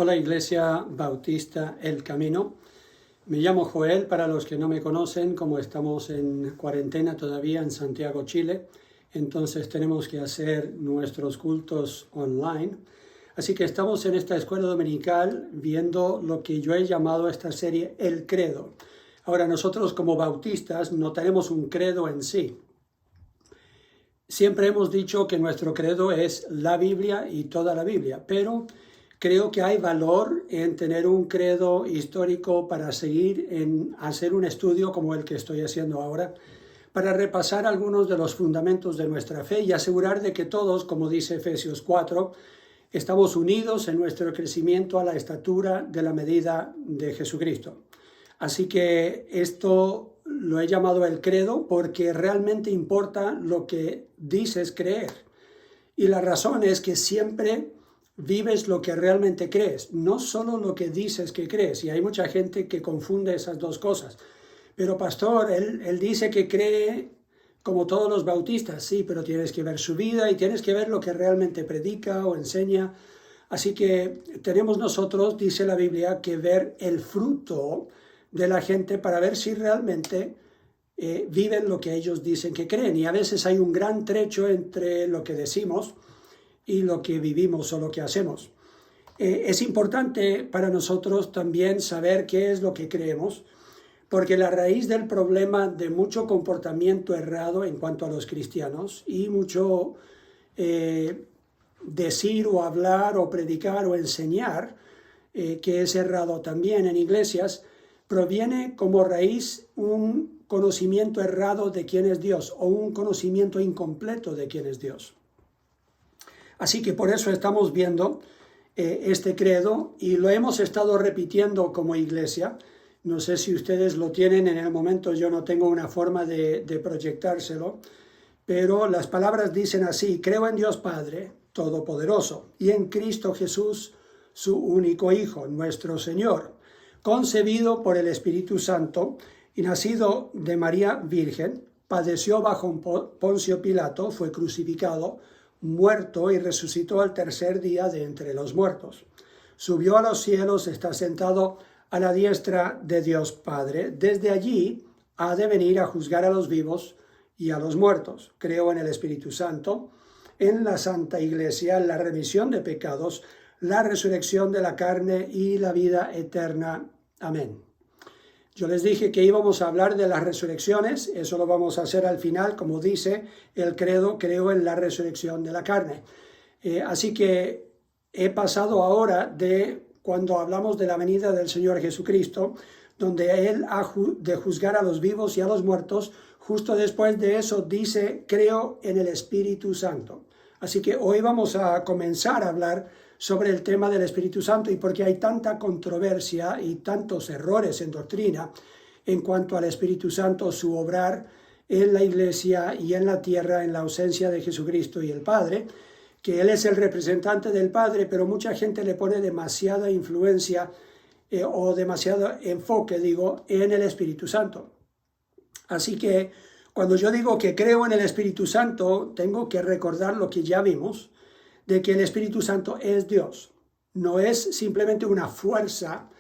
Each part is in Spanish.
Hola Iglesia Bautista El Camino. Me llamo Joel, para los que no me conocen, como estamos en cuarentena todavía en Santiago, Chile, entonces tenemos que hacer nuestros cultos online. Así que estamos en esta escuela dominical viendo lo que yo he llamado a esta serie El Credo. Ahora, nosotros como bautistas no tenemos un credo en sí. Siempre hemos dicho que nuestro credo es la Biblia y toda la Biblia, pero creo que hay valor en tener un credo histórico para seguir en hacer un estudio como el que estoy haciendo ahora, para repasar algunos de los fundamentos de nuestra fe y asegurar de que todos, como dice Efesios 4, estamos unidos en nuestro crecimiento a la estatura de la medida de Jesucristo. Así que esto lo he llamado el credo porque realmente importa lo que dices creer. Y la razón es que siempre vives lo que realmente crees, no solo lo que dices que crees. Y hay mucha gente que confunde esas dos cosas. Pero pastor, él dice que cree como todos los bautistas. Sí, pero tienes que ver su vida y tienes que ver lo que realmente predica o enseña. Así que tenemos nosotros, dice la Biblia, que ver el fruto de la gente para ver si realmente viven lo que ellos dicen que creen. Y a veces hay un gran trecho entre lo que decimos y lo que vivimos o lo que hacemos. Es importante para nosotros también saber qué es lo que creemos, porque la raíz del problema de mucho comportamiento errado en cuanto a los cristianos y mucho decir o hablar o predicar o enseñar, que es errado también en iglesias, proviene como raíz un conocimiento errado de quién es Dios o un conocimiento incompleto de quién es Dios. Así que por eso estamos viendo este credo y lo hemos estado repitiendo como iglesia. No sé si ustedes lo tienen en el momento, yo no tengo una forma de proyectárselo, pero las palabras dicen así: creo en Dios Padre Todopoderoso y en Cristo Jesús, su único Hijo, nuestro Señor, concebido por el Espíritu Santo y nacido de María Virgen, padeció bajo Poncio Pilato, fue crucificado, muerto y resucitó al tercer día de entre los muertos. Subió a los cielos, está sentado a la diestra de Dios Padre. Desde allí ha de venir a juzgar a los vivos y a los muertos. Creo en el Espíritu Santo, en la Santa Iglesia, en la remisión de pecados, la resurrección de la carne y la vida eterna. Amén. Yo les dije que íbamos a hablar de las resurrecciones, eso lo vamos a hacer al final, como dice el credo, creo en la resurrección de la carne. Así que he pasado ahora de cuando hablamos de la venida del Señor Jesucristo, donde Él ha de juzgar a los vivos y a los muertos. Justo después de eso dice, creo en el Espíritu Santo. Así que hoy vamos a comenzar a hablar sobre el tema del Espíritu Santo, y porque hay tanta controversia y tantos errores en doctrina en cuanto al Espíritu Santo, su obrar en la iglesia y en la tierra en la ausencia de Jesucristo y el Padre, que Él es el representante del Padre, pero mucha gente le pone demasiada influencia o demasiado enfoque, en el Espíritu Santo. Así que cuando yo digo que creo en el Espíritu Santo, tengo que recordar lo que ya vimos, de que el Espíritu Santo es Dios. No es simplemente una fuerza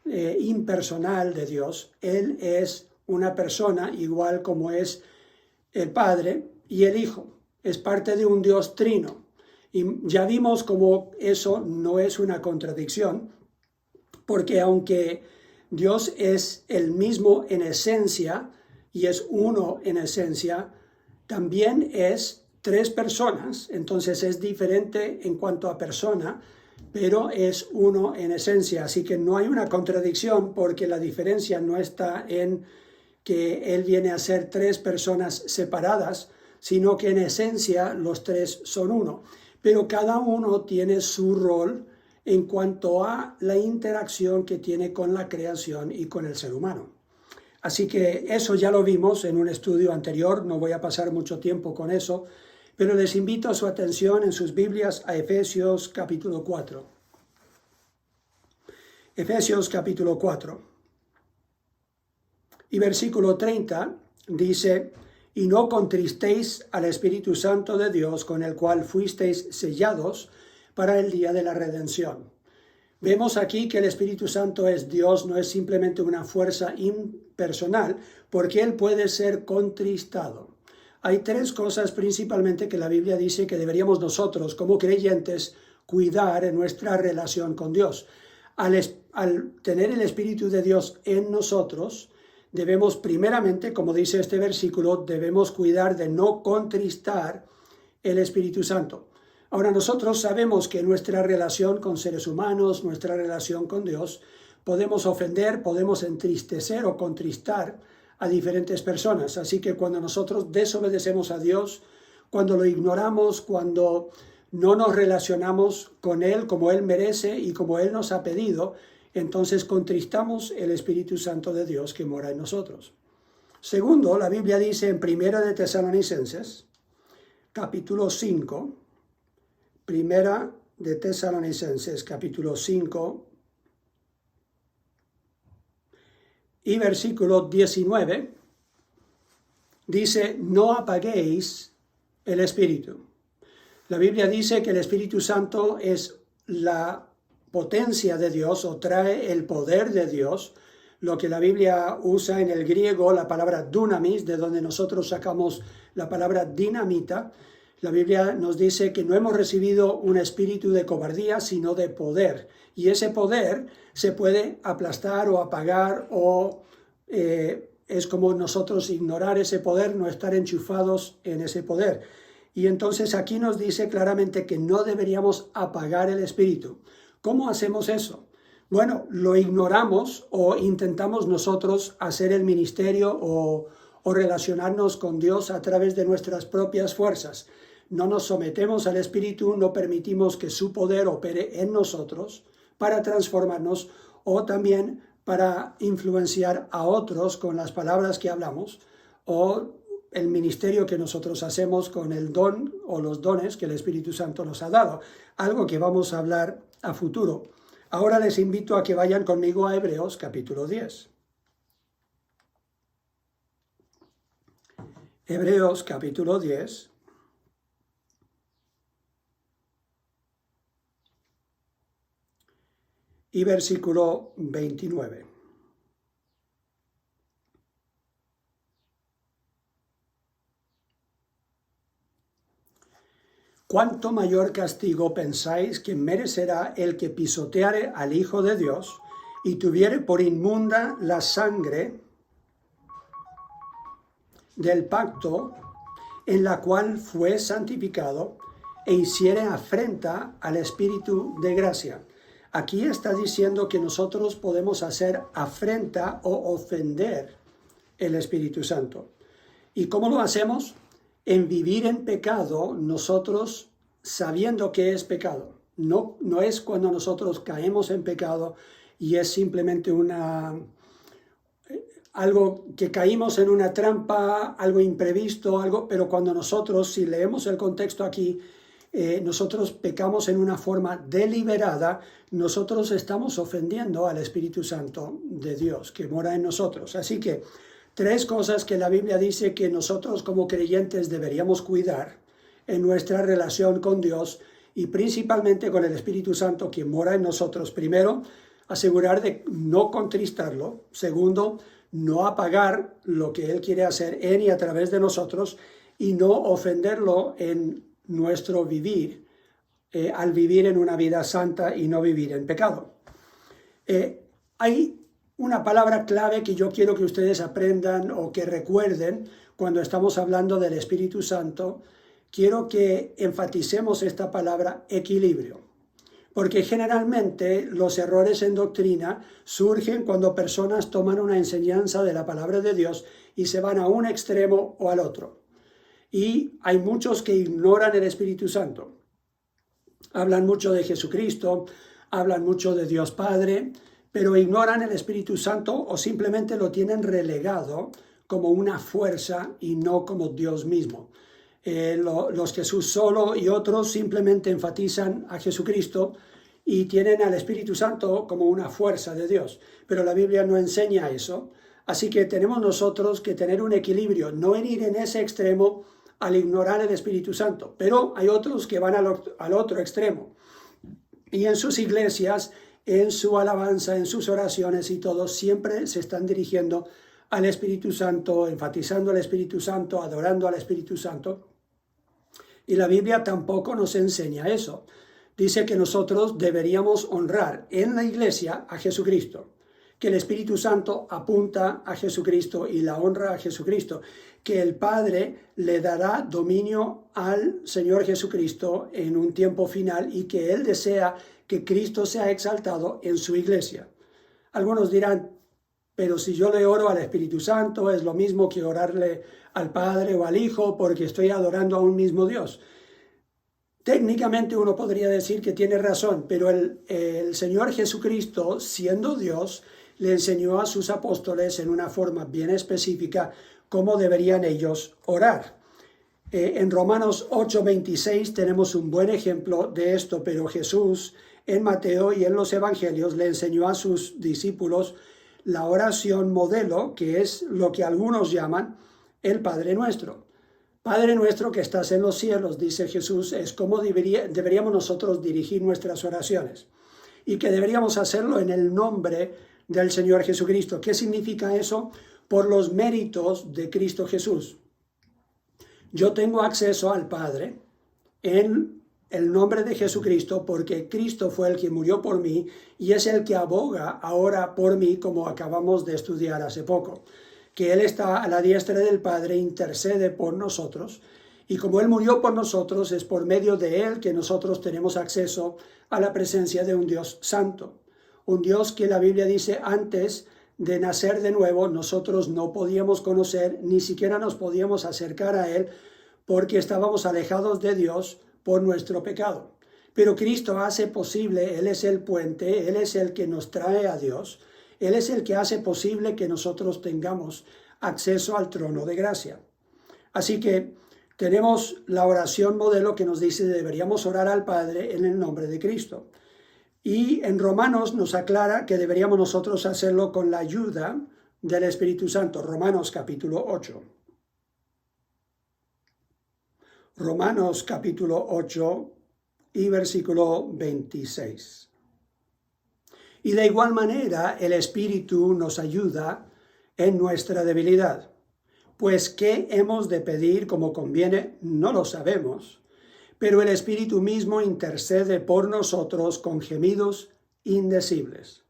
impersonal de Dios. Él es una persona igual como es el Padre y el Hijo. Es parte de un Dios trino. Y ya vimos cómo eso no es una contradicción, porque aunque Dios es el mismo en esencia y es uno en esencia, también es tres personas, entonces es diferente en cuanto a persona, pero es uno en esencia. Así que no hay una contradicción, porque la diferencia no está en que Él viene a ser tres personas separadas, sino que en esencia los tres son uno. Pero cada uno tiene su rol en cuanto a la interacción que tiene con la creación y con el ser humano. Así que eso ya lo vimos en un estudio anterior, no voy a pasar mucho tiempo con eso, pero les invito a su atención en sus Biblias a Efesios capítulo 4. Efesios capítulo 4. Y versículo 30 dice: y no contristéis al Espíritu Santo de Dios, con el cual fuisteis sellados para el día de la redención. Vemos aquí que el Espíritu Santo es Dios, no es simplemente una fuerza impersonal, porque Él puede ser contristado. Hay tres cosas principalmente que la Biblia dice que deberíamos nosotros, como creyentes, cuidar en nuestra relación con Dios. Al tener el Espíritu de Dios en nosotros, debemos primeramente, como dice este versículo, debemos cuidar de no contristar el Espíritu Santo. Ahora nosotros sabemos que nuestra relación con seres humanos, nuestra relación con Dios, podemos ofender, podemos entristecer o contristar a diferentes personas. Así que cuando nosotros desobedecemos a Dios, cuando lo ignoramos, cuando no nos relacionamos con Él como Él merece y como Él nos ha pedido, entonces contristamos el Espíritu Santo de Dios que mora en nosotros. Segundo, la Biblia dice en 1 de Tesalonicenses, capítulo 5, Primera de Tesalonicenses, capítulo 5, y versículo 19, dice, no apaguéis el Espíritu. La Biblia dice que el Espíritu Santo es la potencia de Dios o trae el poder de Dios, lo que la Biblia usa en el griego, la palabra dunamis, de donde nosotros sacamos la palabra dinamita. La Biblia nos dice que no hemos recibido un espíritu de cobardía, sino de poder. Y ese poder se puede aplastar o apagar o es como nosotros ignorar ese poder, no estar enchufados en ese poder. Y entonces aquí nos dice claramente que no deberíamos apagar el espíritu. ¿Cómo hacemos eso? Bueno, lo ignoramos o intentamos nosotros hacer el ministerio o relacionarnos con Dios a través de nuestras propias fuerzas. No nos sometemos al Espíritu, no permitimos que su poder opere en nosotros para transformarnos o también para influenciar a otros con las palabras que hablamos o el ministerio que nosotros hacemos con el don o los dones que el Espíritu Santo nos ha dado, algo que vamos a hablar a futuro. Ahora les invito a que vayan conmigo a Hebreos capítulo 10. Hebreos capítulo 10. Y versículo 29. ¿Cuánto mayor castigo pensáis que merecerá el que pisoteare al Hijo de Dios y tuviere por inmunda la sangre del pacto en la cual fue santificado e hiciere afrenta al Espíritu de gracia? Aquí está diciendo que nosotros podemos hacer afrenta o ofender el Espíritu Santo. ¿Y cómo lo hacemos? En vivir en pecado, nosotros sabiendo que es pecado. No es cuando nosotros caemos en pecado y es simplemente algo que caímos en una trampa, algo imprevisto, pero cuando nosotros, si leemos el contexto aquí, nosotros pecamos en una forma deliberada, nosotros estamos ofendiendo al Espíritu Santo de Dios que mora en nosotros. Así que tres cosas que la Biblia dice que nosotros como creyentes deberíamos cuidar en nuestra relación con Dios y principalmente con el Espíritu Santo que mora en nosotros. Primero, asegurar de no contristarlo. Segundo, no apagar lo que Él quiere hacer en y a través de nosotros y no ofenderlo en nuestro vivir, al vivir en una vida santa y no vivir en pecado. Hay una palabra clave que yo quiero que ustedes aprendan o que recuerden cuando estamos hablando del Espíritu Santo. Quiero que enfaticemos esta palabra equilibrio, porque generalmente los errores en doctrina surgen cuando personas toman una enseñanza de la palabra de Dios y se van a un extremo o al otro. Y hay muchos que ignoran el Espíritu Santo. Hablan mucho de Jesucristo, hablan mucho de Dios Padre, pero ignoran el Espíritu Santo o simplemente lo tienen relegado como una fuerza y no como Dios mismo. Los Jesús solo y otros simplemente enfatizan a Jesucristo y tienen al Espíritu Santo como una fuerza de Dios. Pero la Biblia no enseña eso. Así que tenemos nosotros que tener un equilibrio, no ir en ese extremo al ignorar el Espíritu Santo. Pero hay otros que van al otro extremo. Y en sus iglesias en su alabanza, en sus oraciones y todo, siempre se están dirigiendo al Espíritu Santo, enfatizando al Espíritu Santo, adorando al Espíritu Santo. Y la Biblia tampoco nos enseña eso. Dice que nosotros deberíamos honrar en la iglesia a Jesucristo, que el Espíritu Santo apunta a Jesucristo y la honra a Jesucristo, que el Padre le dará dominio al Señor Jesucristo en un tiempo final y que Él desea que Cristo sea exaltado en su iglesia. Algunos dirán, pero si yo le oro al Espíritu Santo es lo mismo que orarle al Padre o al Hijo porque estoy adorando a un mismo Dios. Técnicamente uno podría decir que tiene razón, pero el Señor Jesucristo, siendo Dios, le enseñó a sus apóstoles en una forma bien específica cómo deberían ellos orar. En Romanos 8:26 tenemos un buen ejemplo de esto, pero Jesús en Mateo y en los Evangelios le enseñó a sus discípulos la oración modelo, que es lo que algunos llaman el Padre Nuestro. Padre nuestro que estás en los cielos, dice Jesús, es como deberíamos nosotros dirigir nuestras oraciones y que deberíamos hacerlo en el nombre del Señor Jesucristo. ¿Qué significa eso? Por los méritos de Cristo Jesús. Yo tengo acceso al Padre en el nombre de Jesucristo porque Cristo fue el que murió por mí y es el que aboga ahora por mí, como acabamos de estudiar hace poco. Que Él está a la diestra del Padre, intercede por nosotros, y como Él murió por nosotros, es por medio de Él que nosotros tenemos acceso a la presencia de un Dios santo. Un Dios que la Biblia dice antes de nacer de nuevo, nosotros no podíamos conocer, ni siquiera nos podíamos acercar a Él, porque estábamos alejados de Dios por nuestro pecado. Pero Cristo hace posible, Él es el puente, Él es el que nos trae a Dios, Él es el que hace posible que nosotros tengamos acceso al trono de gracia. Así que tenemos la oración modelo que nos dice que deberíamos orar al Padre en el nombre de Cristo. Y en Romanos nos aclara que deberíamos nosotros hacerlo con la ayuda del Espíritu Santo. Romanos capítulo 8. Romanos capítulo 8 y versículo 26. Y de igual manera el Espíritu nos ayuda en nuestra debilidad. Pues ¿qué hemos de pedir como conviene? No lo sabemos. Pero el Espíritu mismo intercede por nosotros con gemidos indecibles.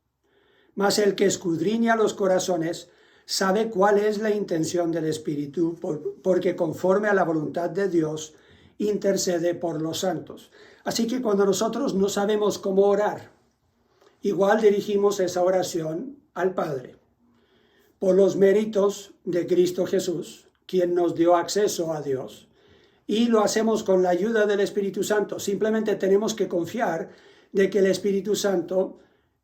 Mas el que escudriña los corazones sabe cuál es la intención del Espíritu, porque conforme a la voluntad de Dios intercede por los santos. Así que cuando nosotros no sabemos cómo orar, igual dirigimos esa oración al Padre. Por los méritos de Cristo Jesús, quien nos dio acceso a Dios, y lo hacemos con la ayuda del Espíritu Santo. Simplemente tenemos que confiar de que el Espíritu Santo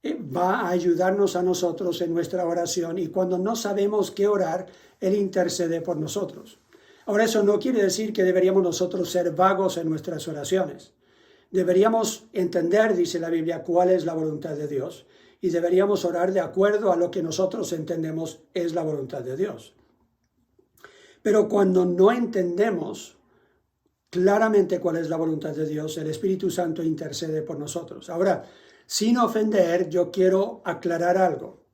va a ayudarnos a nosotros en nuestra oración, y cuando no sabemos qué orar, Él intercede por nosotros. Ahora, eso no quiere decir que deberíamos nosotros ser vagos en nuestras oraciones. Deberíamos entender, dice la Biblia, cuál es la voluntad de Dios, y deberíamos orar de acuerdo a lo que nosotros entendemos es la voluntad de Dios. Pero cuando no entendemos claramente cuál es la voluntad de Dios, el Espíritu Santo intercede por nosotros. Ahora, sin ofender, yo quiero aclarar algo.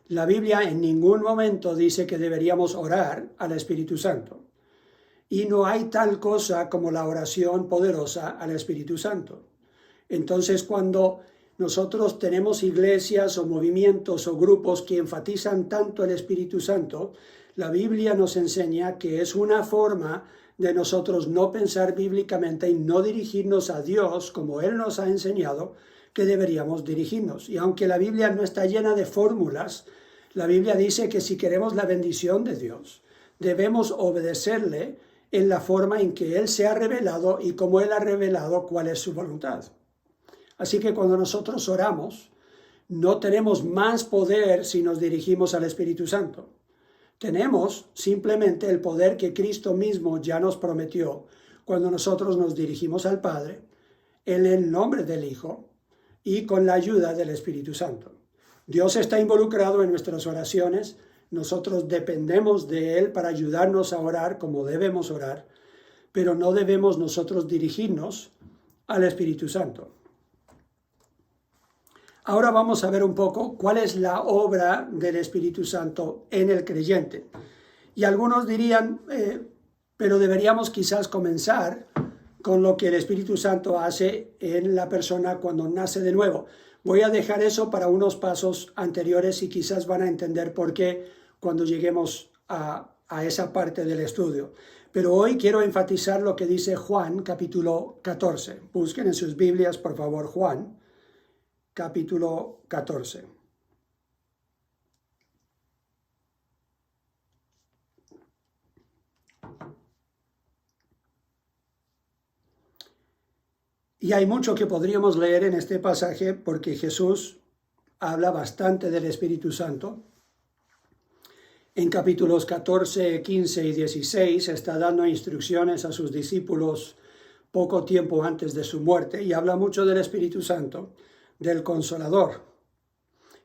La Biblia en ningún momento dice que deberíamos orar al Espíritu Santo. Y no hay tal cosa como la oración poderosa al Espíritu Santo. Entonces, cuando nosotros tenemos iglesias o movimientos o grupos que enfatizan tanto el Espíritu Santo, la Biblia nos enseña que es una forma de nosotros no pensar bíblicamente y no dirigirnos a Dios como Él nos ha enseñado que deberíamos dirigirnos. Y aunque la Biblia no está llena de fórmulas, la Biblia dice que si queremos la bendición de Dios, debemos obedecerle en la forma en que Él se ha revelado y como Él ha revelado cuál es su voluntad. Así que cuando nosotros oramos, no tenemos más poder si nos dirigimos al Espíritu Santo. Tenemos simplemente el poder que Cristo mismo ya nos prometió cuando nosotros nos dirigimos al Padre, en el nombre del Hijo y con la ayuda del Espíritu Santo. Dios está involucrado en nuestras oraciones, nosotros dependemos de Él para ayudarnos a orar como debemos orar, pero no debemos nosotros dirigirnos al Espíritu Santo. Ahora vamos a ver un poco cuál es la obra del Espíritu Santo en el creyente. Y algunos dirían, pero deberíamos quizás comenzar con lo que el Espíritu Santo hace en la persona cuando nace de nuevo. Voy a dejar eso para unos pasos anteriores y quizás van a entender por qué cuando lleguemos a esa parte del estudio. Pero hoy quiero enfatizar lo que dice Juan, capítulo 14. Busquen en sus Biblias, por favor, Juan, capítulo 14. Y hay mucho que podríamos leer en este pasaje porque Jesús habla bastante del Espíritu Santo. En capítulos 14, 15 y 16 está dando instrucciones a sus discípulos poco tiempo antes de su muerte y habla mucho del Espíritu Santo, del Consolador.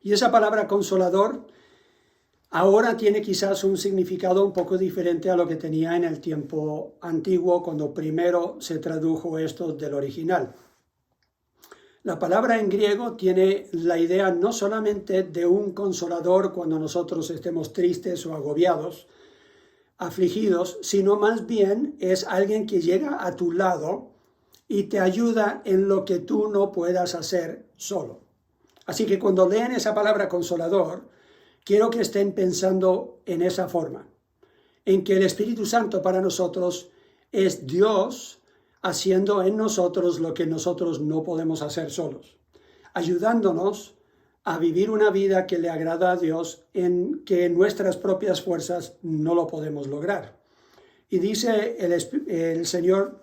Y esa palabra Consolador ahora tiene quizás un significado un poco diferente a lo que tenía en el tiempo antiguo, cuando primero se tradujo esto del original. La palabra en griego tiene la idea no solamente de un consolador cuando nosotros estemos tristes o agobiados, afligidos, sino más bien es alguien que llega a tu lado y te ayuda en lo que tú no puedas hacer solo. Así que cuando leen esa palabra consolador, quiero que estén pensando en esa forma, en que el Espíritu Santo para nosotros es Dios haciendo en nosotros lo que nosotros no podemos hacer solos, ayudándonos a vivir una vida que le agrada a Dios en que en nuestras propias fuerzas no lo podemos lograr. Y dice el Señor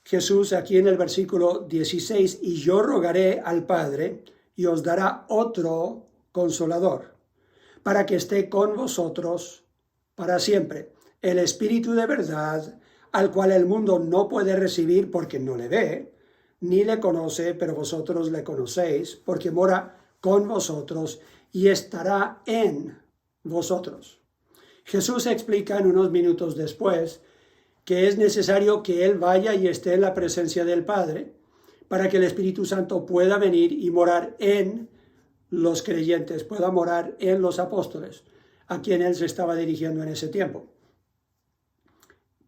Jesús aquí en el versículo 16, y yo rogaré al Padre y os dará otro consolador, para que esté con vosotros para siempre, el Espíritu de verdad, al cual el mundo no puede recibir porque no le ve, ni le conoce, pero vosotros le conocéis, porque mora con vosotros y estará en vosotros. Jesús explica en unos minutos después que es necesario que Él vaya y esté en la presencia del Padre para que el Espíritu Santo pueda venir y morar en los creyentes, pueda morar en los apóstoles, a quien Él se estaba dirigiendo en ese tiempo.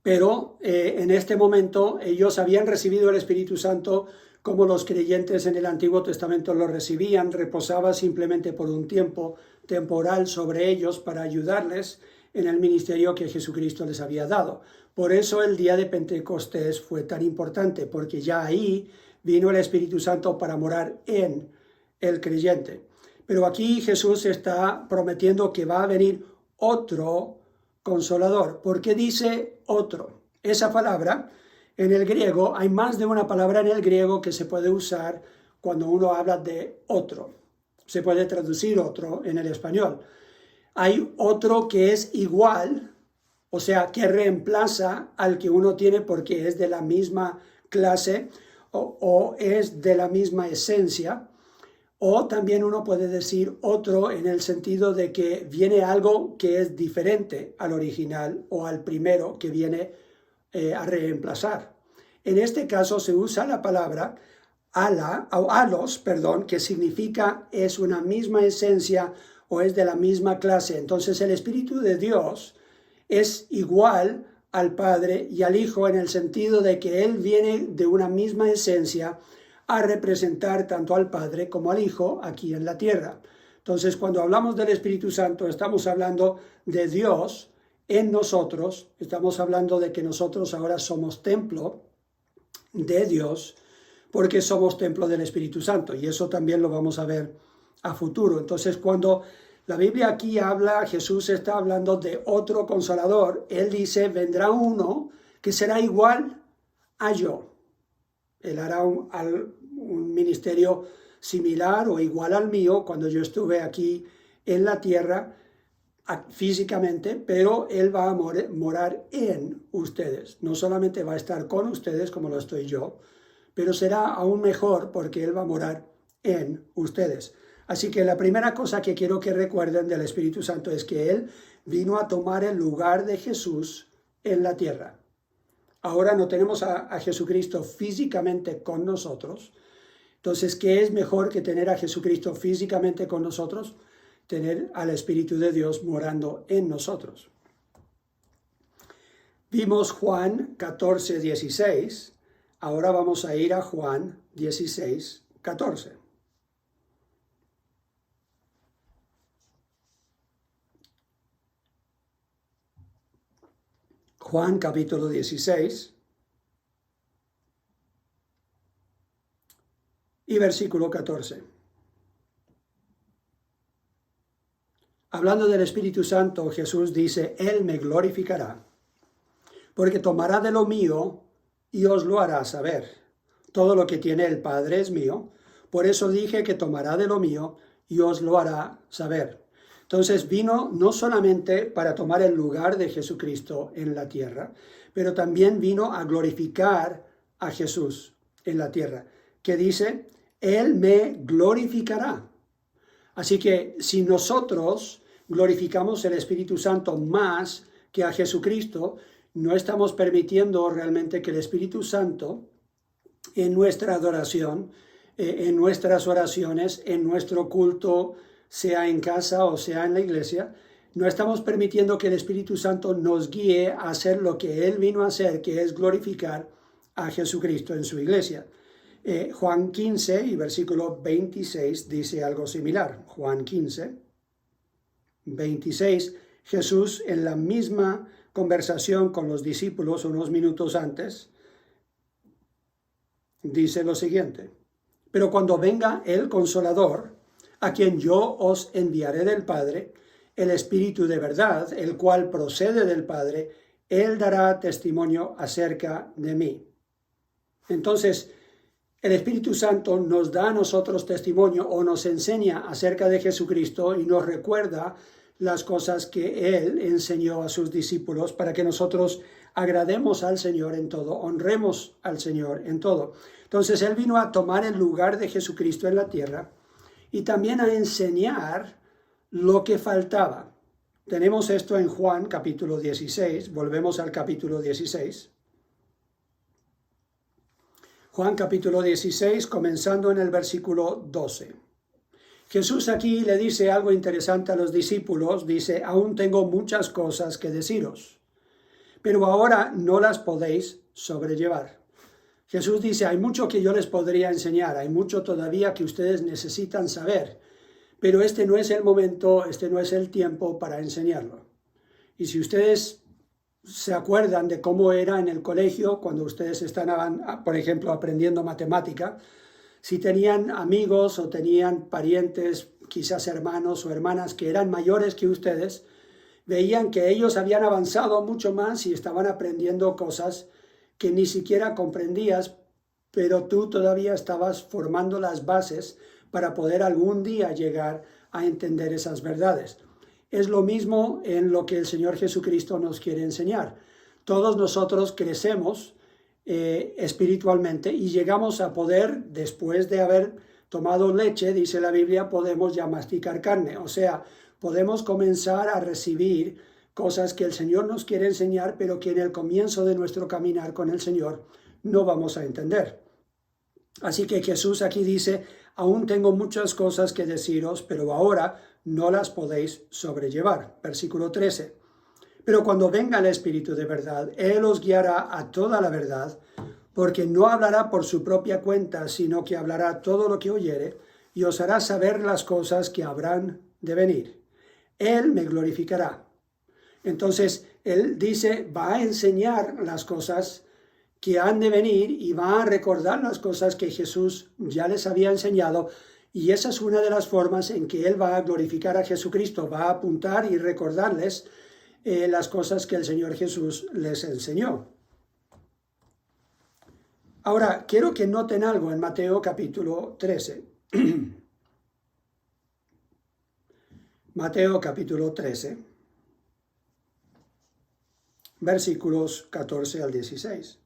Pero en este momento ellos habían recibido el Espíritu Santo como los creyentes en el Antiguo Testamento lo recibían, reposaba simplemente por un tiempo temporal sobre ellos para ayudarles en el ministerio que Jesucristo les había dado. Por eso el día de Pentecostés fue tan importante, porque ya ahí vino el Espíritu Santo para morar en el creyente. Pero aquí Jesús está prometiendo que va a venir otro consolador. ¿Por qué dice otro? Esa palabra en el griego, hay más de una palabra en el griego que se puede usar cuando uno habla de otro. Se puede traducir otro en el español. Hay otro que es igual, o sea, que reemplaza al que uno tiene porque es de la misma clase o es de la misma esencia. O también uno puede decir otro en el sentido de que viene algo que es diferente al original o al primero que viene a reemplazar. En este caso se usa la palabra alos, que significa es una misma esencia o es de la misma clase. Entonces el Espíritu de Dios es igual al Padre y al Hijo en el sentido de que Él viene de una misma esencia a representar tanto al Padre como al Hijo aquí en la tierra. Entonces, cuando hablamos del Espíritu Santo, estamos hablando de Dios en nosotros, estamos hablando de que nosotros ahora somos templo de Dios, porque somos templo del Espíritu Santo, y eso también lo vamos a ver a futuro. Entonces, cuando la Biblia aquí habla, Jesús está hablando de otro consolador, Él dice, vendrá uno que será igual a yo. Él hará un ministerio similar o igual al mío cuando yo estuve aquí en la tierra físicamente, pero Él va a morar en ustedes. No solamente va a estar con ustedes como lo estoy yo, pero será aún mejor porque Él va a morar en ustedes. Así que la primera cosa que quiero que recuerden del Espíritu Santo es que Él vino a tomar el lugar de Jesús en la tierra. Ahora no tenemos a Jesucristo físicamente con nosotros, Entonces, ¿qué es mejor que tener a Jesucristo físicamente con nosotros? Tener al Espíritu de Dios morando en nosotros. Vimos Juan 14, 16. Ahora vamos a ir a Juan 16, 14. Juan capítulo 16 y versículo 14. Hablando del Espíritu Santo, Jesús dice, Él me glorificará, porque tomará de lo mío y os lo hará saber. Todo lo que tiene el Padre es mío, por eso dije que tomará de lo mío y os lo hará saber. Entonces vino no solamente para tomar el lugar de Jesucristo en la tierra, pero también vino a glorificar a Jesús en la tierra, que dice, Él me glorificará. Así que si nosotros glorificamos el Espíritu Santo más que a Jesucristo, no estamos permitiendo realmente que el Espíritu Santo en nuestra adoración, en nuestras oraciones, en nuestro culto, sea en casa o sea en la iglesia, no estamos permitiendo que el Espíritu Santo nos guíe a hacer lo que Él vino a hacer, que es glorificar a Jesucristo en su iglesia. Juan 15 y versículo 26 dice algo similar. Juan 15, 26, Jesús en la misma conversación con los discípulos unos minutos antes, dice lo siguiente, pero cuando venga el Consolador, a quien yo os enviaré del Padre, el Espíritu de verdad, el cual procede del Padre, Él dará testimonio acerca de mí. Entonces, el Espíritu Santo nos da a nosotros testimonio o nos enseña acerca de Jesucristo y nos recuerda las cosas que Él enseñó a sus discípulos para que nosotros agrademos al Señor en todo, honremos al Señor en todo. Entonces Él vino a tomar el lugar de Jesucristo en la tierra y también a enseñar lo que faltaba. Tenemos esto en Juan capítulo 16, volvemos al capítulo 16. Juan capítulo 16, comenzando en el versículo 12. Jesús aquí le dice algo interesante a los discípulos, dice, aún tengo muchas cosas que deciros, pero ahora no las podéis sobrellevar. Jesús dice, hay mucho que yo les podría enseñar, hay mucho todavía que ustedes necesitan saber, pero este no es el momento, este no es el tiempo para enseñarlo. Y si ustedes se acuerdan de cómo era en el colegio cuando ustedes estaban, por ejemplo, aprendiendo matemática, si tenían amigos o tenían parientes, quizás hermanos o hermanas que eran mayores que ustedes, veían que ellos habían avanzado mucho más y estaban aprendiendo cosas que ni siquiera comprendías, pero tú todavía estabas formando las bases para poder algún día llegar a entender esas verdades. Es lo mismo en lo que el Señor Jesucristo nos quiere enseñar. Todos nosotros crecemos espiritualmente y llegamos a poder, después de haber tomado leche, dice la Biblia, podemos ya masticar carne. O sea, podemos comenzar a recibir cosas que el Señor nos quiere enseñar, pero que en el comienzo de nuestro caminar con el Señor no vamos a entender. Así que Jesús aquí dice, aún tengo muchas cosas que deciros, pero ahora no las podéis sobrellevar. Versículo 13. Pero cuando venga el Espíritu de verdad, Él os guiará a toda la verdad, porque no hablará por su propia cuenta, sino que hablará todo lo que oyere, y os hará saber las cosas que habrán de venir. Él me glorificará. Entonces, Él dice, va a enseñar las cosas que han de venir y va a recordar las cosas que Jesús ya les había enseñado, y esa es una de las formas en que Él va a glorificar a Jesucristo, va a apuntar y recordarles las cosas que el Señor Jesús les enseñó. Ahora, quiero que noten algo en Mateo capítulo 13. Mateo capítulo 13, versículos 14 al 16.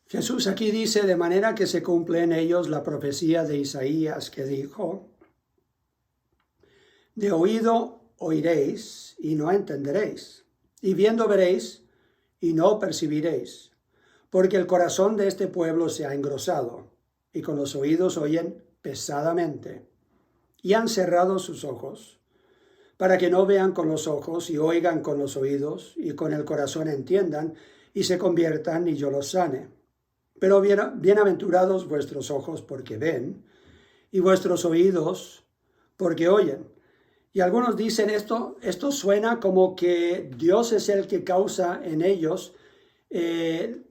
Jesús aquí dice, de manera que se cumple en ellos la profecía de Isaías que dijo, de oído oiréis y no entenderéis, y viendo veréis, y no percibiréis, porque el corazón de este pueblo se ha engrosado, y con los oídos oyen pesadamente, y han cerrado sus ojos, para que no vean con los ojos, y oigan con los oídos, y con el corazón entiendan, y se conviertan, y yo los sane. Pero bienaventurados vuestros ojos porque ven, y vuestros oídos porque oyen. Y algunos dicen esto suena como que Dios es el que causa en ellos el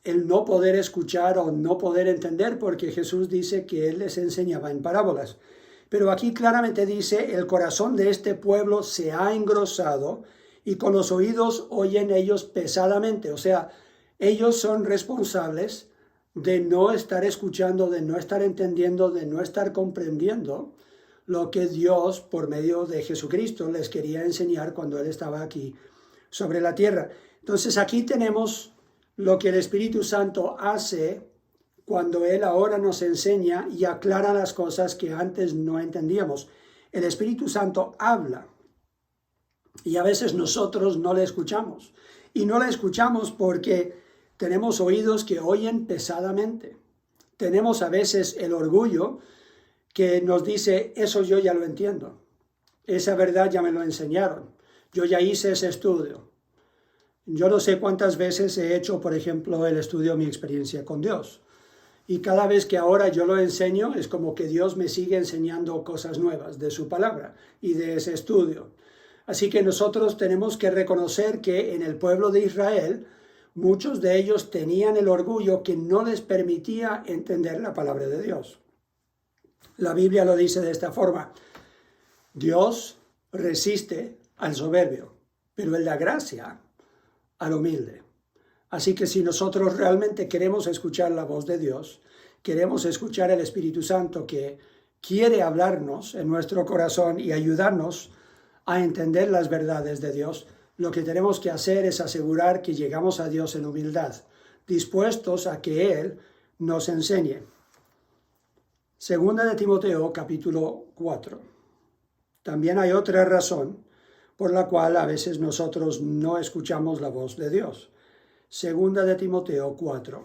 no poder escuchar o no poder entender, porque Jesús dice que Él les enseñaba en parábolas. Pero aquí claramente dice, el corazón de este pueblo se ha engrosado y con los oídos oyen ellos pesadamente. O sea, ellos son responsables de no estar escuchando, de no estar entendiendo, de no estar comprendiendo lo que Dios, por medio de Jesucristo, les quería enseñar cuando Él estaba aquí sobre la tierra. Entonces aquí tenemos lo que el Espíritu Santo hace cuando Él ahora nos enseña y aclara las cosas que antes no entendíamos. El Espíritu Santo habla y a veces nosotros no le escuchamos. Y no le escuchamos porque tenemos oídos que oyen pesadamente. Tenemos a veces el orgullo que nos dice, eso yo ya lo entiendo. Esa verdad ya me lo enseñaron. Yo ya hice ese estudio. Yo no sé cuántas veces he hecho, por ejemplo, el estudio de mi experiencia con Dios. Y cada vez que ahora yo lo enseño, es como que Dios me sigue enseñando cosas nuevas de su palabra y de ese estudio. Así que nosotros tenemos que reconocer que en el pueblo de Israel, muchos de ellos tenían el orgullo que no les permitía entender la palabra de Dios. La Biblia lo dice de esta forma: Dios resiste al soberbio, pero Él da gracia al humilde. Así que si nosotros realmente queremos escuchar la voz de Dios, queremos escuchar el Espíritu Santo que quiere hablarnos en nuestro corazón y ayudarnos a entender las verdades de Dios, lo que tenemos que hacer es asegurar que llegamos a Dios en humildad, dispuestos a que Él nos enseñe. Segunda de Timoteo, capítulo 4. También hay otra razón por la cual a veces nosotros no escuchamos la voz de Dios. Segunda de Timoteo 4.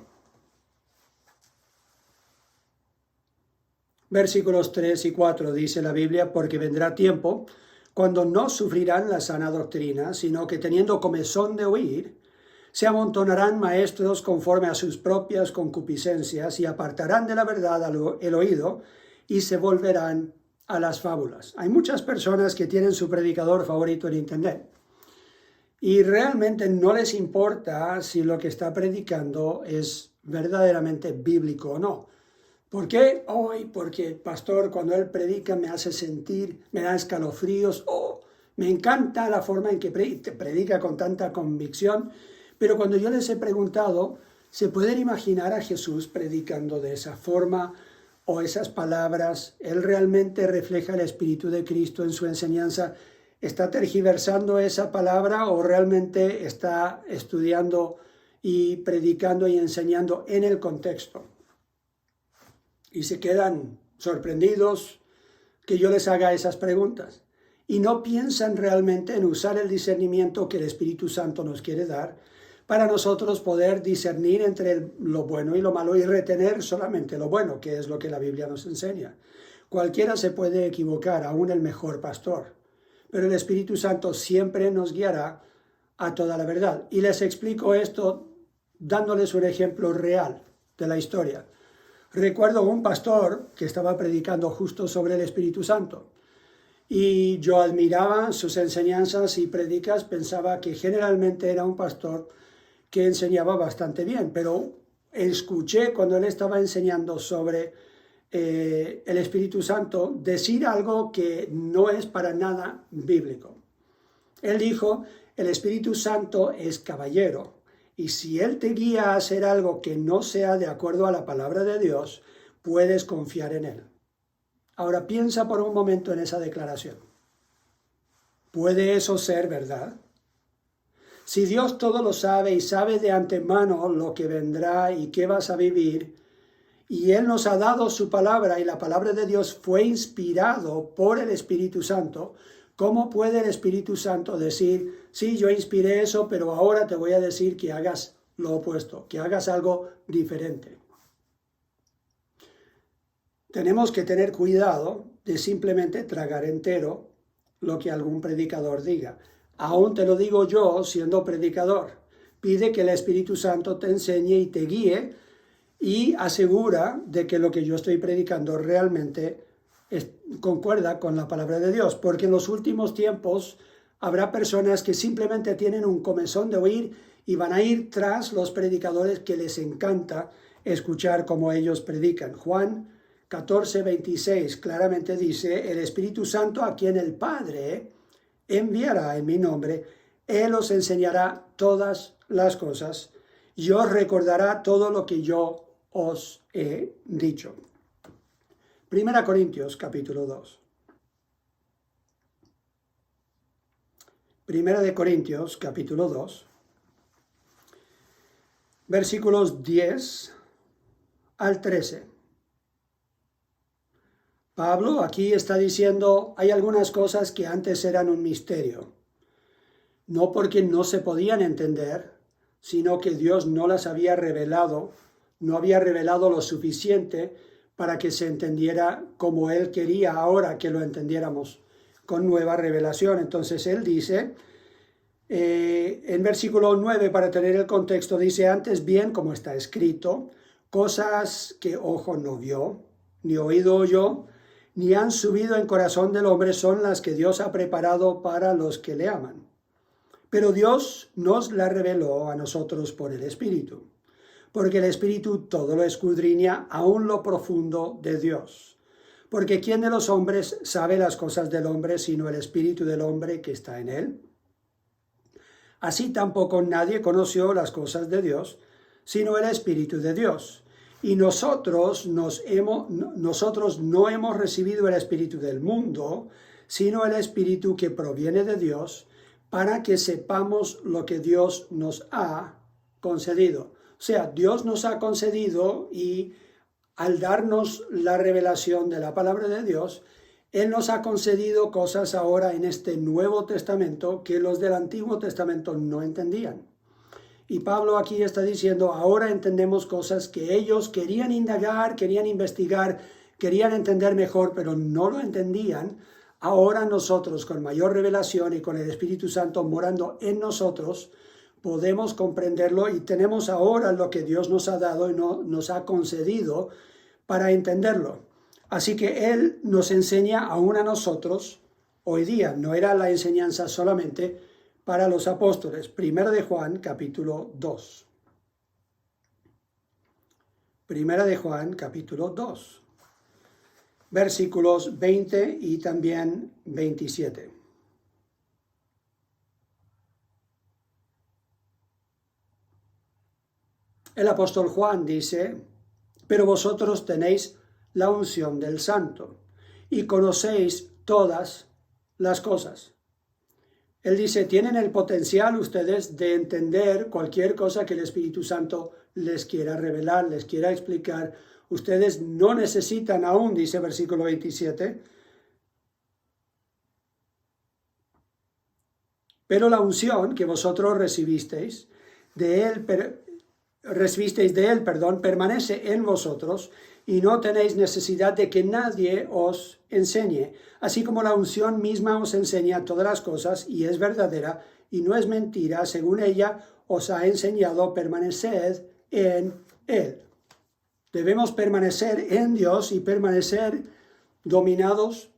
Versículos 3 y 4 dice la Biblia, porque vendrá tiempo cuando no sufrirán la sana doctrina, sino que teniendo comezón de oír, se amontonarán maestros conforme a sus propias concupiscencias y apartarán de la verdad el oído y se volverán a las fábulas. Hay muchas personas que tienen su predicador favorito en internet y realmente no les importa si lo que está predicando es verdaderamente bíblico o no. ¿Por qué? Porque el pastor cuando él predica me hace sentir, me da escalofríos. Me encanta la forma en que predica con tanta convicción. Pero cuando yo les he preguntado, ¿se pueden imaginar a Jesús predicando de esa forma o esas palabras? ¿Él realmente refleja el Espíritu de Cristo en su enseñanza? ¿Está tergiversando esa palabra o realmente está estudiando y predicando y enseñando en el contexto? Y se quedan sorprendidos que yo les haga esas preguntas. Y no piensan realmente en usar el discernimiento que el Espíritu Santo nos quiere dar para nosotros poder discernir entre lo bueno y lo malo y retener solamente lo bueno, que es lo que la Biblia nos enseña. Cualquiera se puede equivocar, aún el mejor pastor, pero el Espíritu Santo siempre nos guiará a toda la verdad. Y les explico esto dándoles un ejemplo real de la historia. Recuerdo un pastor que estaba predicando justo sobre el Espíritu Santo. Y yo admiraba sus enseñanzas y predicas, pensaba que generalmente era un pastor que enseñaba bastante bien, pero escuché cuando él estaba enseñando sobre el Espíritu Santo decir algo que no es para nada bíblico. Él dijo, el Espíritu Santo es caballero, y si Él te guía a hacer algo que no sea de acuerdo a la palabra de Dios, puedes confiar en Él. Ahora piensa por un momento en esa declaración. ¿Puede eso ser verdad? Si Dios todo lo sabe y sabe de antemano lo que vendrá y qué vas a vivir, y Él nos ha dado su palabra y la palabra de Dios fue inspirado por el Espíritu Santo, ¿cómo puede el Espíritu Santo decir, sí, yo inspiré eso, pero ahora te voy a decir que hagas lo opuesto, que hagas algo diferente. Tenemos que tener cuidado de simplemente tragar entero lo que algún predicador diga. Aún te lo digo yo siendo predicador. Pide que el Espíritu Santo te enseñe y te guíe y asegura de que lo que yo estoy predicando realmente concuerda con la palabra de Dios, porque en los últimos tiempos habrá personas que simplemente tienen un comezón de oír y van a ir tras los predicadores que les encanta escuchar cómo ellos predican. Juan 14:26 claramente dice, el Espíritu Santo a quien el Padre enviará en mi nombre, Él os enseñará todas las cosas y os recordará todo lo que yo os he dicho. 1 Corintios capítulo 2. 1 Corintios capítulo 2, versículos 10 al 13. Pablo aquí está diciendo, hay algunas cosas que antes eran un misterio, no porque no se podían entender, sino que Dios no las había revelado, no había revelado lo suficiente para que se entendiera como Él quería ahora que lo entendiéramos, con nueva revelación. Entonces Él dice, en versículo 9, para tener el contexto, dice, antes bien, como está escrito, cosas que ojo no vio, ni oído oyó, ni han subido en corazón del hombre son las que Dios ha preparado para los que le aman. Pero Dios nos la reveló a nosotros por el Espíritu, porque el Espíritu todo lo escudriña, aún lo profundo de Dios. Porque ¿quién de los hombres sabe las cosas del hombre, sino el Espíritu del hombre que está en él? Así tampoco nadie conoció las cosas de Dios, sino el Espíritu de Dios. Y nosotros no hemos recibido el Espíritu del mundo, sino el Espíritu que proviene de Dios, para que sepamos lo que Dios nos ha concedido. O sea, Dios nos ha concedido y al darnos la revelación de la palabra de Dios, Él nos ha concedido cosas ahora en este Nuevo Testamento que los del Antiguo Testamento no entendían. Y Pablo aquí está diciendo, ahora entendemos cosas que ellos querían indagar, querían investigar, querían entender mejor, pero no lo entendían. Ahora nosotros, con mayor revelación y con el Espíritu Santo morando en nosotros, podemos comprenderlo y tenemos ahora lo que Dios nos ha dado y nos ha concedido para entenderlo. Así que Él nos enseña aún a nosotros, hoy día, no era la enseñanza solamente para los apóstoles. 1 de Juan, capítulo 2. 1 de Juan, capítulo 2. Versículos 20 y también 27. El apóstol Juan dice, pero vosotros tenéis la unción del Santo y conocéis todas las cosas. Él dice, tienen el potencial ustedes de entender cualquier cosa que el Espíritu Santo les quiera revelar, les quiera explicar. Ustedes no necesitan aún, dice versículo 27, pero la unción que vosotros recibisteis de Él, permanece en vosotros y no tenéis necesidad de que nadie os enseñe, así como la unción misma os enseña todas las cosas y es verdadera y no es mentira, según ella os ha enseñado, permaneced en Él. Debemos permanecer en Dios y permanecer dominados,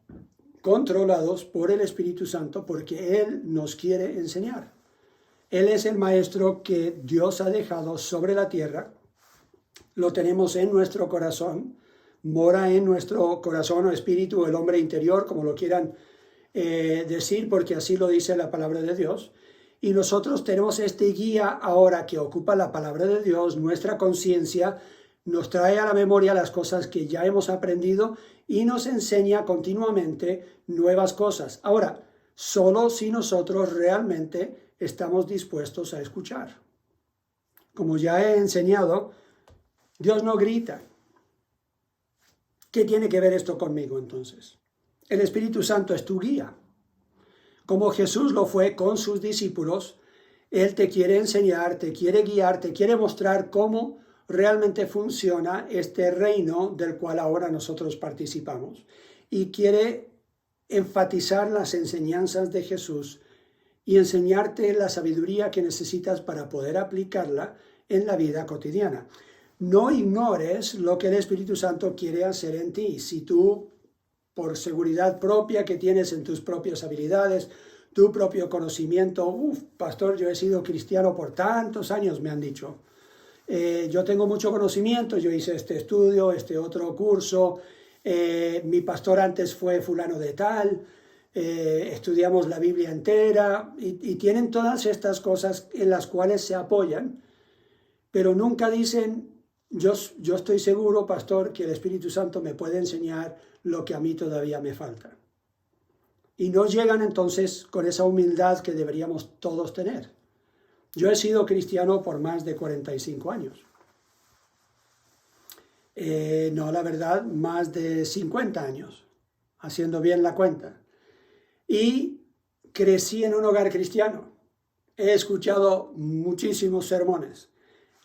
controlados por el Espíritu Santo, porque Él nos quiere enseñar. Él es el Maestro que Dios ha dejado sobre la tierra. Lo tenemos en nuestro corazón, mora en nuestro corazón o espíritu, el hombre interior, como lo quieran decir, porque así lo dice la palabra de Dios. Y nosotros tenemos este guía ahora que ocupa la palabra de Dios, nuestra conciencia, nos trae a la memoria las cosas que ya hemos aprendido y nos enseña continuamente nuevas cosas. Ahora, solo si nosotros realmente estamos dispuestos a escuchar. Como ya he enseñado, Dios no grita. ¿Qué tiene que ver esto conmigo entonces? El Espíritu Santo es tu guía. como Jesús lo fue con sus discípulos. Él te quiere enseñar, te quiere guiar, te quiere mostrar cómo realmente funciona este reino del cual ahora nosotros participamos. Y quiere enfatizar las enseñanzas de Jesús y enseñarte la sabiduría que necesitas para poder aplicarla en la vida cotidiana. No ignores lo que el Espíritu Santo quiere hacer en ti. Si tú, por seguridad propia que tienes en tus propias habilidades, tu propio conocimiento, pastor, yo he sido cristiano por tantos años, me han dicho. Yo tengo mucho conocimiento, yo hice este estudio, este otro curso, mi pastor antes fue fulano de tal, estudiamos la Biblia entera y tienen todas estas cosas en las cuales se apoyan, pero nunca dicen, yo estoy seguro, pastor, que el Espíritu Santo me puede enseñar lo que a mí todavía me falta. Y no llegan entonces con esa humildad que deberíamos todos tener. Yo he sido cristiano por más de 45 años. No, la verdad, más de 50 años, haciendo bien la cuenta. Y crecí en un hogar cristiano. He escuchado muchísimos sermones.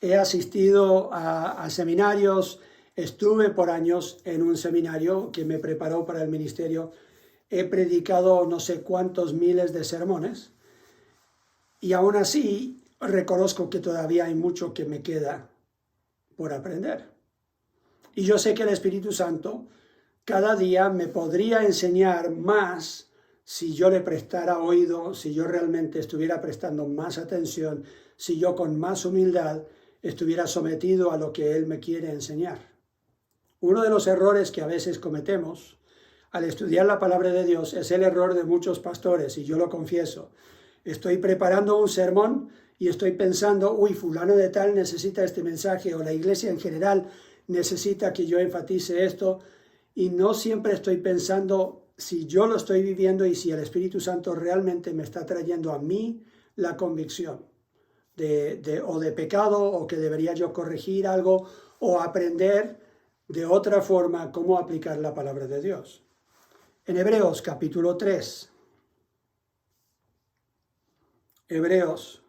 He asistido a seminarios. Estuve por años en un seminario que me preparó para el ministerio. He predicado no sé cuántos miles de sermones. Y aún así reconozco que todavía hay mucho que me queda por aprender. Y yo sé que el Espíritu Santo cada día me podría enseñar más si yo le prestara oído, si yo realmente estuviera prestando más atención, si yo con más humildad estuviera sometido a lo que Él me quiere enseñar. Uno de los errores que a veces cometemos al estudiar la palabra de Dios es el error de muchos pastores, y yo lo confieso. Estoy preparando un sermón y estoy pensando, fulano de tal necesita este mensaje, o la iglesia en general necesita que yo enfatice esto, y no siempre estoy pensando si yo lo estoy viviendo y si el Espíritu Santo realmente me está trayendo a mí la convicción o de pecado, o que debería yo corregir algo o aprender de otra forma cómo aplicar la palabra de Dios. En Hebreos capítulo 3, Hebreos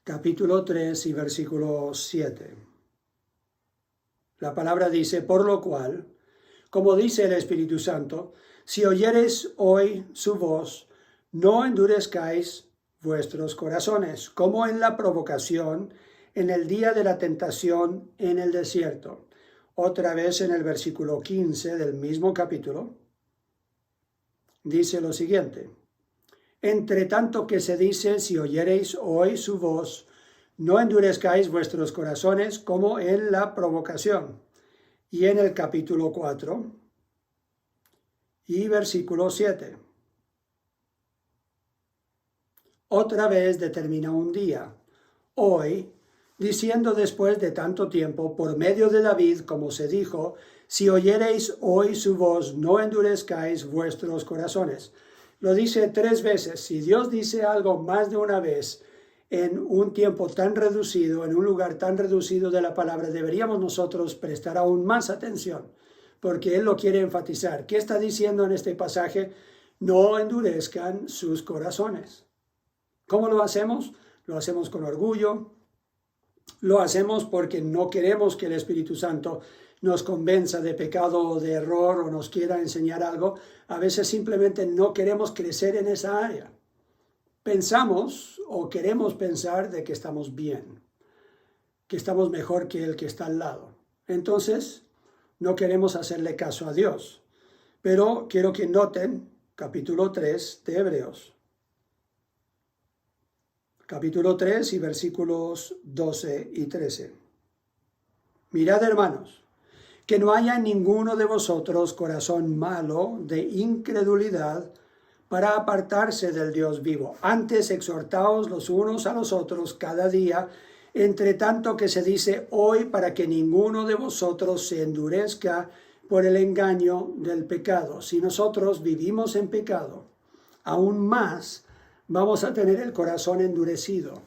capítulo 3 y versículo 7. La palabra dice, por lo cual, como dice el Espíritu Santo, si oyereis hoy su voz, no endurezcáis vuestros corazones, como en la provocación, en el día de la tentación en el desierto. Otra vez en el versículo 15 del mismo capítulo, dice lo siguiente, entre tanto que se dice, si oyereis hoy su voz, no endurezcáis vuestros corazones como en la provocación. Y en el capítulo 4 y versículo 7. Otra vez determina un día, hoy, diciendo después de tanto tiempo, por medio de David, como se dijo, si oyereis hoy su voz, no endurezcáis vuestros corazones. Lo dice 3 veces. Si Dios dice algo más de una vez en un tiempo tan reducido, en un lugar tan reducido de la palabra, deberíamos nosotros prestar aún más atención, porque Él lo quiere enfatizar. ¿Qué está diciendo en este pasaje? No endurezcan sus corazones. ¿Cómo lo hacemos? Lo hacemos con orgullo, lo hacemos porque no queremos que el Espíritu Santo nos convenza de pecado o de error o nos quiera enseñar algo. A veces simplemente no queremos crecer en esa área. Pensamos o queremos pensar de que estamos bien, que estamos mejor que el que está al lado. Entonces, no queremos hacerle caso a Dios. Pero quiero que noten capítulo 3 de Hebreos. Capítulo 3 y versículos 12 y 13. Mirad, hermanos, que no haya en ninguno de vosotros corazón malo de incredulidad para apartarse del Dios vivo. Antes exhortaos los unos a los otros cada día, entre tanto que se dice hoy, para que ninguno de vosotros se endurezca por el engaño del pecado. Si nosotros vivimos en pecado, aún más vamos a tener el corazón endurecido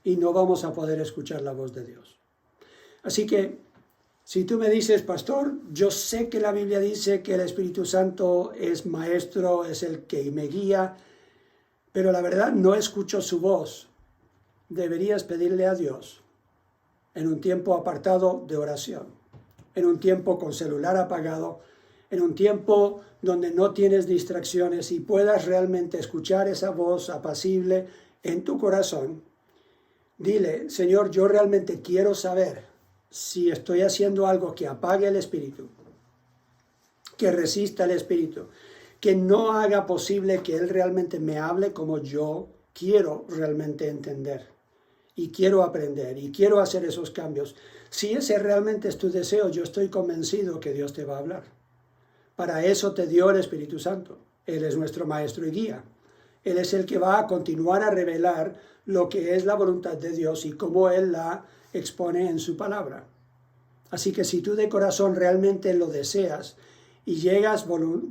y no vamos a poder escuchar la voz de Dios. Así que Si tú me dices, pastor, yo sé que la Biblia dice que el Espíritu Santo es maestro, es el que me guía, pero la verdad no escucho su voz, deberías pedirle a Dios en un tiempo apartado de oración, en un tiempo con celular apagado, en un tiempo donde no tienes distracciones y puedas realmente escuchar esa voz apacible en tu corazón. Dile, Señor, yo realmente quiero saber si estoy haciendo algo que apague el espíritu, que resista el espíritu, que no haga posible que Él realmente me hable como yo quiero realmente entender y quiero aprender y quiero hacer esos cambios. Si ese realmente es tu deseo, yo estoy convencido que Dios te va a hablar. Para eso te dio el Espíritu Santo. Él es nuestro maestro y guía. Él es el que va a continuar a revelar lo que es la voluntad de Dios y cómo Él la expone en su palabra. Así que si tú de corazón realmente lo deseas y llegas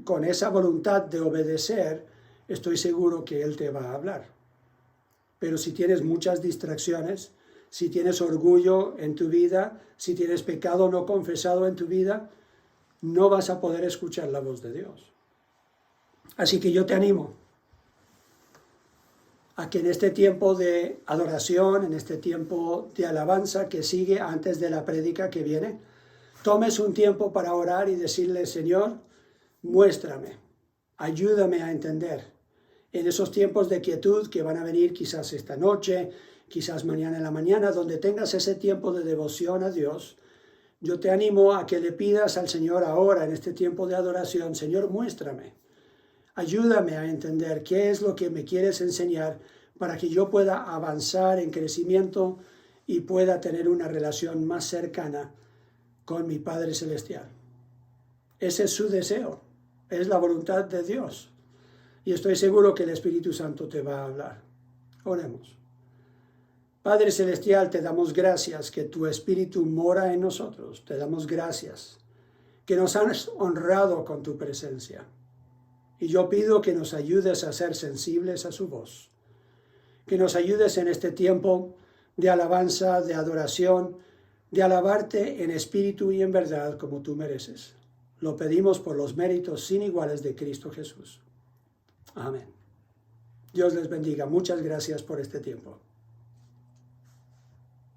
con esa voluntad de obedecer, estoy seguro que Él te va a hablar. Pero si tienes muchas distracciones, si tienes orgullo en tu vida, si tienes pecado no confesado en tu vida, no vas a poder escuchar la voz de Dios. Así que yo te animo a que en este tiempo de adoración, en este tiempo de alabanza que sigue antes de la prédica que viene, tomes un tiempo para orar y decirle, Señor, muéstrame, ayúdame a entender. En esos tiempos de quietud que van a venir quizás esta noche, quizás mañana en la mañana, donde tengas ese tiempo de devoción a Dios, yo te animo a que le pidas al Señor ahora, en este tiempo de adoración, Señor, muéstrame, ayúdame a entender qué es lo que me quieres enseñar para que yo pueda avanzar en crecimiento y pueda tener una relación más cercana con mi Padre Celestial. Ese es su deseo, es la voluntad de Dios. Y estoy seguro que el Espíritu Santo te va a hablar. Oremos. Padre Celestial, te damos gracias que tu Espíritu mora en nosotros. Te damos gracias que nos has honrado con tu presencia. Y yo pido que nos ayudes a ser sensibles a su voz. Que nos ayudes en este tiempo de alabanza, de adoración, de alabarte en espíritu y en verdad como tú mereces. Lo pedimos por los méritos sin iguales de Cristo Jesús. Amén. Dios les bendiga. Muchas gracias por este tiempo.